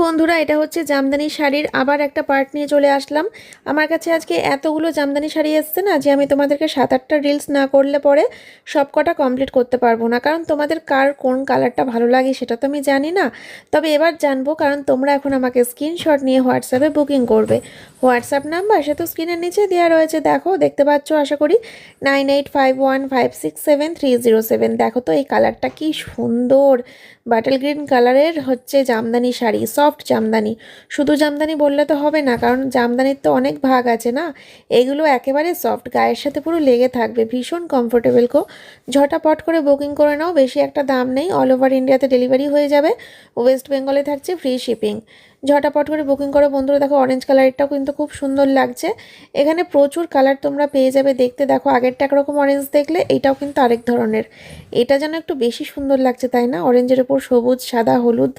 বন্ধুরা, এটা হচ্ছে জামদানি শাড়ির আবার একটা পার্ট নিয়ে চলে আসলাম। আমার কাছে আজকে এতগুলো জামদানি শাড়ি এসছে না যে আমি তোমাদেরকে 7-8টা রিলস না করলে পরে সব কটা কমপ্লিট করতে পারবো না, কারণ তোমাদের কার কোন কালারটা ভালো লাগে সেটা তো আমি জানি না। তবে এবার জানবো, কারণ তোমরা এখন আমাকে স্ক্রিনশট নিয়ে হোয়াটসঅ্যাপে বুকিং করবে। হোয়াটসঅ্যাপ নাম্বার সে তো স্ক্রিনের নিচে দেওয়া রয়েছে, দেখো, দেখতে পাচ্ছ আশা করি। 9851567307। দেখো তো এই কালারটা কি সুন্দর, বাটল গ্রিন কালারের হচ্ছে জামদানি শাড়ি, সফট জামদানি। শুধু জামদানি বললে তো হবে না, কারণ জামদানির তো অনেক ভাগ আছে না। এগুলো একেবারে সফট, গায়ের সাথে পুরো লেগে থাকবে, ভীষণ কমফোর্টেবল গো। ঝটাপট করে বুকিং করে নাও, বেশি একটা দাম নেই, অল ওভার ইন্ডিয়াতে ডেলিভারি হয়ে যাবে। ওয়েস্ট বেঙ্গলে থাকছে ফ্রি শিপিং। ঝটাপট করে বুকিং করো বন্ধুরা। দেখো অরেঞ্জ কালারটাও কিন্তু খুব সুন্দর লাগছে। এখানে প্রচুর কালার তোমরা পেয়ে যাবে দেখতে। দেখো আগেরটা একরকম অরেঞ্জ দেখলে, এইটাও কিন্তু আরেক ধরনের। এটা যেন একটু বেশি সুন্দর লাগছে তাই না, অরেঞ্জের উপর সবুজ, সাদা, হলুদ।